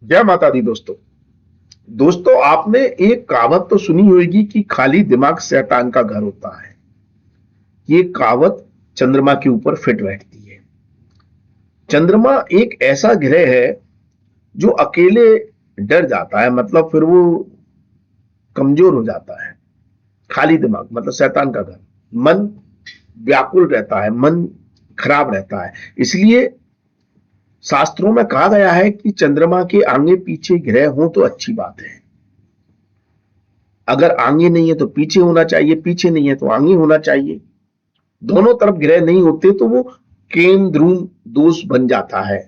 जय माता दी दोस्तों। दोस्तों, आपने एक कहावत तो सुनी होगी कि खाली दिमाग शैतान का घर होता है। ये कहावत चंद्रमा के ऊपर फिट बैठती है। चंद्रमा एक ऐसा ग्रह है जो अकेले डर जाता है, मतलब फिर वो कमजोर हो जाता है। खाली दिमाग मतलब शैतान का घर। मन व्याकुल रहता है, मन खराब रहता है। इसलिए शास्त्रों में कहा गया है कि चंद्रमा के आगे पीछे ग्रह हो तो अच्छी बात है। अगर आगे नहीं है तो पीछे होना चाहिए, पीछे नहीं है तो आगे होना चाहिए। दोनों तरफ ग्रह नहीं होते तो वो केंद्रुम दोष बन जाता है,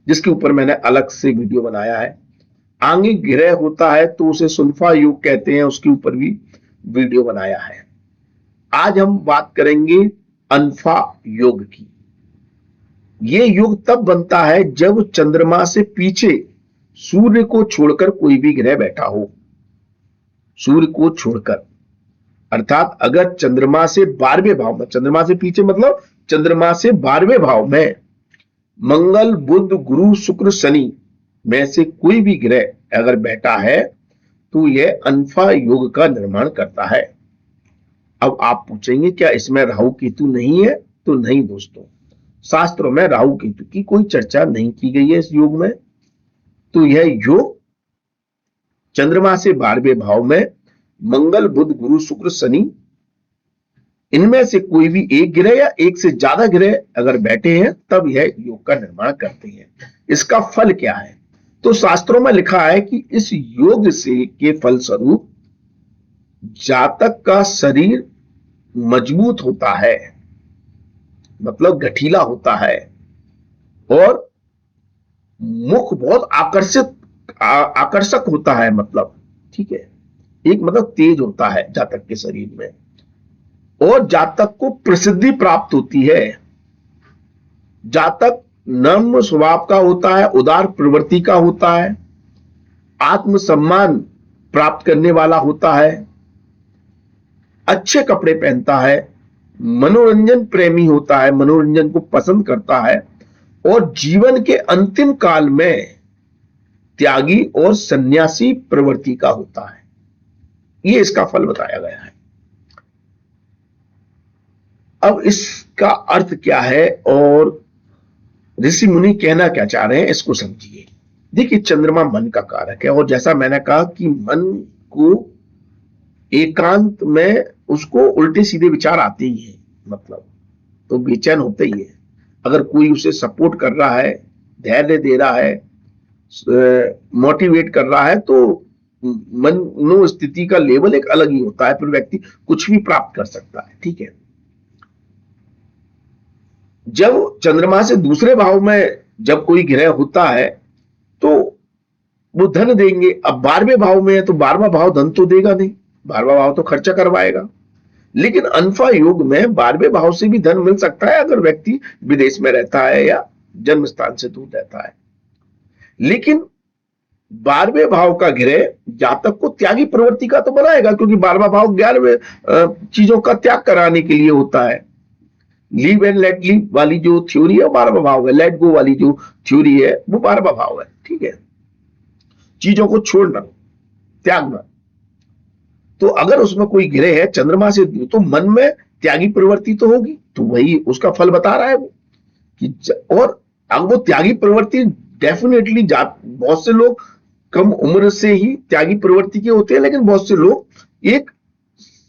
जिसके ऊपर मैंने अलग से वीडियो बनाया है। आगे ग्रह होता है तो उसे सुल्फा योग कहते हैं, उसके ऊपर भी वीडियो बनाया है। आज हम बात करेंगे अल्फा योग की। ये योग तब बनता है जब चंद्रमा से पीछे सूर्य को छोड़कर कोई भी ग्रह बैठा हो। सूर्य को छोड़कर, अर्थात अगर चंद्रमा से 12वें भाव में, चंद्रमा से पीछे मतलब चंद्रमा से 12वें भाव में मंगल, बुध, गुरु, शुक्र, शनि में से कोई भी ग्रह अगर बैठा है तो यह अल्फा योग का निर्माण करता है। अब आप पूछेंगे क्या इसमें राहु केतु नहीं है? तो नहीं दोस्तों, शास्त्रों में राहु केतु की कोई चर्चा नहीं की गई है इस योग में। तो यह योग चंद्रमा से 12वें भाव में मंगल, बुध, गुरु, शुक्र, शनि, इनमें से कोई भी एक ग्रह या एक से ज्यादा ग्रह अगर बैठे हैं तब यह योग का निर्माण करते हैं। इसका फल क्या है? तो शास्त्रों में लिखा है कि इस योग से के फलस्वरूप जातक का शरीर मजबूत होता है, मतलब गठीला होता है, और मुख बहुत आकर्षक होता है, मतलब ठीक है, एक मतलब तेज होता है जातक के शरीर में, और जातक को प्रसिद्धि प्राप्त होती है। जातक नम्र स्वभाव का होता है, उदार प्रवृत्ति का होता है, आत्मसम्मान प्राप्त करने वाला होता है, अच्छे कपड़े पहनता है, मनोरंजन प्रेमी होता है, मनोरंजन को पसंद करता है, और जीवन के अंतिम काल में त्यागी और सन्यासी प्रवृत्ति का होता है। ये इसका फल बताया गया है। अब इसका अर्थ क्या है और ऋषि मुनि कहना क्या चाह रहे हैं, इसको समझिए। देखिए, चंद्रमा मन का कारक है, और जैसा मैंने कहा कि मन को एकांत में उसको उल्टे सीधे विचार आते ही है, मतलब तो बेचैन होते ही है। अगर कोई उसे सपोर्ट कर रहा है, धैर्य दे रहा है, मोटिवेट कर रहा है, तो मनो स्थिति का लेवल एक अलग ही होता है, फिर व्यक्ति कुछ भी प्राप्त कर सकता है। ठीक है, जब चंद्रमा से दूसरे भाव में जब कोई ग्रह होता है तो वो धन देंगे। अब 12वें भाव में है तो 12वां भाव धन तो देगा नहीं, 12वां भाव तो खर्चा करवाएगा। लेकिन अल्फा योग में 12वें भाव से भी धन मिल सकता है अगर व्यक्ति विदेश में रहता है या जन्म स्थान से दूर रहता है। लेकिन 12वें भाव का ग्रह जातक को त्यागी प्रवृत्ति का तो बनाएगा, क्योंकि 12वां भाव 11वें चीजों का त्याग कराने के लिए होता है। लीव एंड लेट लीव वाली जो थ्योरी है 12वां भाव है, लेट गो वाली जो थ्योरी है वो 12वां भाव है। ठीक है, चीजों को छोड़ना, त्यागना। तो अगर उसमें कोई ग्रह है चंद्रमा से दूर, तो मन में त्यागी प्रवृत्ति तो होगी, तो वही उसका फल बता रहा है वो कि और अब वो त्यागी प्रवृत्ति डेफिनेटली बहुत से लोग कम उम्र से ही त्यागी प्रवृत्ति के होते हैं, लेकिन बहुत से लोग एक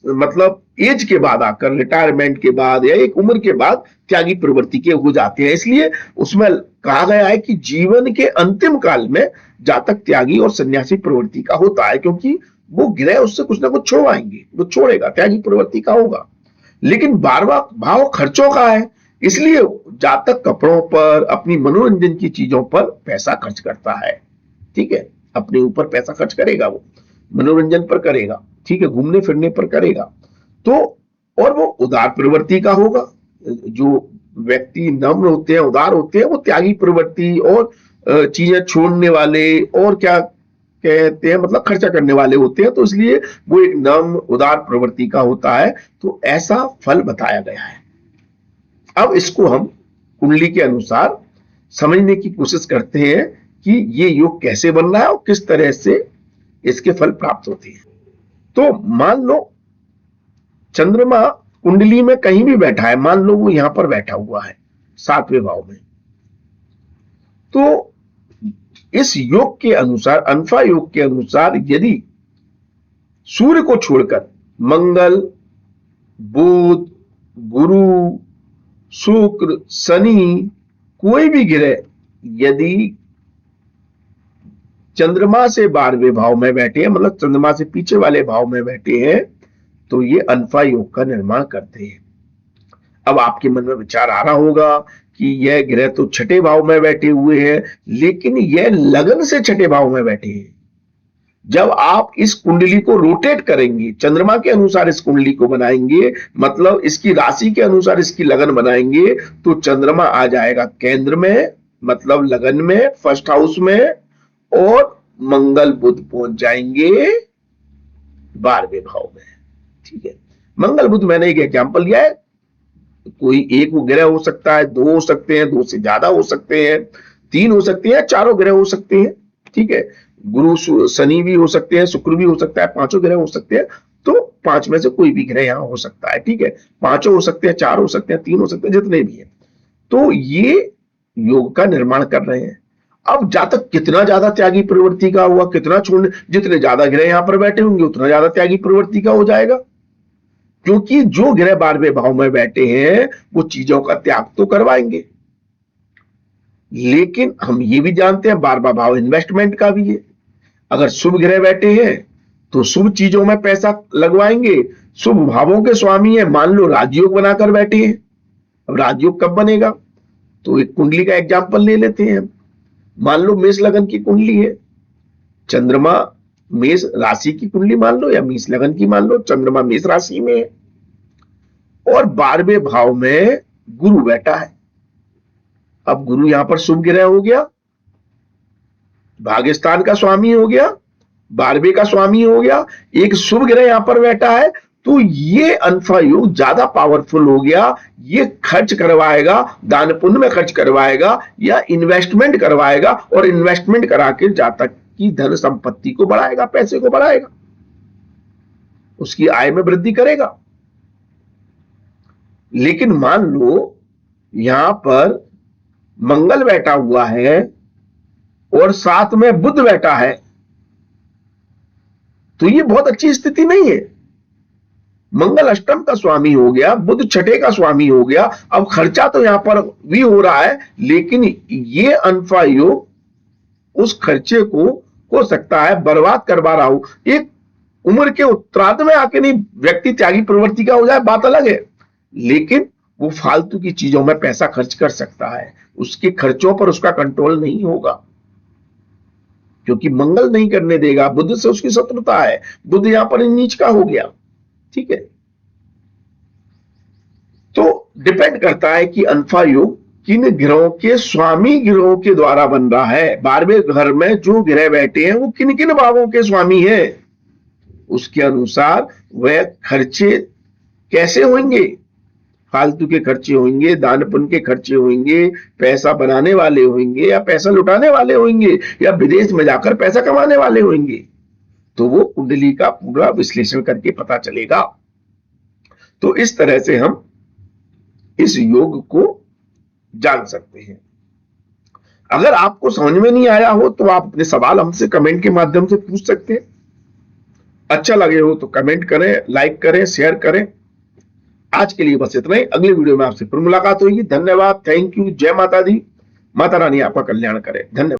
मतलब एज के बाद आकर, रिटायरमेंट के बाद या एक उम्र के बाद त्यागी प्रवृत्ति के हो जाते हैं। इसलिए उसमें कहा गया है कि जीवन के अंतिम काल में जातक त्यागी और सन्यासी प्रवृत्ति का होता है, क्योंकि वो ग्रह उससे कुछ ना कुछ छोड़वाएंगे, वो छोड़ेगा, त्यागी प्रवृत्ति का होगा। लेकिन 12वां भाव खर्चों का है, इसलिए जातक कपड़ों पर, अपनी मनोरंजन की चीजों पर पैसा खर्च करता है। ठीक है, अपने ऊपर पैसा खर्च करेगा, वो मनोरंजन पर करेगा, ठीक है, घूमने फिरने पर करेगा। तो और वो उदार प्रवृत्ति का होगा। जो व्यक्ति नम्र होते हैं, उदार होते हैं, वो त्यागी प्रवृत्ति और चीजें छोड़ने वाले और क्या कहते हैं, मतलब खर्चा करने वाले होते हैं। तो इसलिए वो एक नम्र उदार प्रवृत्ति का होता है। तो ऐसा फल बताया गया है। अब इसको हम कुंडली के अनुसार समझने की कोशिश करते हैं कि ये योग कैसे बन रहा है और किस तरह से इसके फल प्राप्त होते हैं। तो मान लो चंद्रमा कुंडली में कहीं भी बैठा है, मान लो वो यहां पर बैठा हुआ है 7वें भाव में, तो इस योग के अनुसार, अनफा योग के अनुसार, यदि सूर्य को छोड़कर मंगल, बुध, गुरु, शुक्र, शनि, कोई भी ग्रह यदि चंद्रमा से 12वें भाव में बैठे हैं, मतलब चंद्रमा से पीछे वाले भाव में बैठे हैं, तो ये अनफा योग का निर्माण करते हैं। अब आपके मन में विचार आ रहा होगा कि यह ग्रह तो छठे भाव में बैठे हुए हैं, लेकिन यह लगन से छठे भाव में बैठे हैं। जब आप इस कुंडली को रोटेट करेंगे, चंद्रमा के अनुसार इस कुंडली को बनाएंगे, मतलब इसकी राशि के अनुसार इसकी लगन बनाएंगे, तो चंद्रमा आ जाएगा केंद्र में, मतलब लगन में, फर्स्ट हाउस में, और मंगल बुध पहुंच जाएंगे 12वें भाव में। ठीक है, मंगल बुध मैंने एक एग्जांपल लिया है, कोई एक ग्रह हो सकता है, 2 हो सकते हैं, 2 से ज्यादा हो सकते हैं, 3 हो सकते हैं, 4 ग्रह हो सकते हैं। ठीक है, गुरु शनि भी हो सकते हैं, शुक्र भी हो सकता है, 5 ग्रह हो सकते हैं, तो 5 में से कोई भी ग्रह यहां हो सकता है। ठीक है, 5 हो सकते हैं, 4 हो सकते हैं, 3 हो सकते हैं, जितने भी हैं, तो ये योग का निर्माण कर रहे हैं। अब जातक कितना ज्यादा त्यागी प्रवृत्ति का हुआ, कितना छोड़ने, जितने ज्यादा ग्रह यहां पर बैठे होंगे उतना ज्यादा त्यागी प्रवृत्ति का हो जाएगा, क्योंकि जो ग्रह 12वें भाव में बैठे हैं वो चीजों का त्याग तो करवाएंगे। लेकिन हम ये भी जानते हैं 12वां भाव इन्वेस्टमेंट का भी है। अगर शुभ ग्रह बैठे हैं तो शुभ चीजों में पैसा लगवाएंगे। शुभ भावों के स्वामी है, मान लो राजयोग बनाकर बैठे हैं। अब राजयोग कब बनेगा, तो एक कुंडली का एग्जांपल ले लेते हैं। मान लो मेष लगन की कुंडली है, चंद्रमा मेष राशि की कुंडली मान लो, या मेष लगन की मान लो, चंद्रमा मेष राशि में है और 12वें भाव में गुरु बैठा है। अब गुरु यहां पर शुभ ग्रह हो गया, भाग्यस्थान का स्वामी हो गया, 12वें का स्वामी हो गया, एक शुभ ग्रह यहां पर बैठा है, तो ये अनफा योग ज्यादा पावरफुल हो गया। ये खर्च करवाएगा, दान पुण्य में खर्च करवाएगा या इन्वेस्टमेंट करवाएगा, और इन्वेस्टमेंट करा के जातक की धन संपत्ति को बढ़ाएगा, पैसे को बढ़ाएगा, उसकी आय में वृद्धि करेगा। लेकिन मान लो यहां पर मंगल बैठा हुआ है और साथ में बुध बैठा है, तो ये बहुत अच्छी स्थिति नहीं है। मंगल अष्टम का स्वामी हो गया, बुध छठे का स्वामी हो गया। अब खर्चा तो यहां पर भी हो रहा है, लेकिन ये अनफा योग उस खर्चे को हो सकता है बर्बाद करवा रहा हो। एक उम्र के उत्तरार्ध में आके नहीं व्यक्ति त्यागी प्रवृत्ति का हो जाए, बात अलग है, लेकिन वो फालतू की चीजों में पैसा खर्च कर सकता है, उसके खर्चों पर उसका कंट्रोल नहीं होगा, क्योंकि मंगल नहीं करने देगा, बुध से उसकी शत्रुता है, बुध यहां पर नीच का हो गया। ठीक है, तो डिपेंड करता है कि अनफा योग किन ग्रहों के स्वामी ग्रहों के द्वारा बन रहा है। 12वें घर में जो ग्रह बैठे हैं वो किन किन भावों के स्वामी हैं, उसके अनुसार वह खर्चे कैसे होंगे। फालतू के खर्चे होंगे, दान पुण्य के खर्चे होंगे, पैसा बनाने वाले होंगे या पैसा लुटाने वाले होंगे या विदेश में जाकर पैसा कमाने वाले होंगे, तो वो कुंडली का पूरा विश्लेषण करके पता चलेगा। तो इस तरह से हम इस योग को जान सकते हैं। अगर आपको समझ में नहीं आया हो तो आप अपने सवाल हमसे कमेंट के माध्यम से पूछ सकते हैं। अच्छा लगे हो तो कमेंट करें, लाइक करें, शेयर करें। आज के लिए बस इतना ही, अगले वीडियो में आपसे फिर मुलाकात होगी। धन्यवाद, थैंक यू, जय माता दी, माता रानी आपका कल्याण करे। धन्यवाद।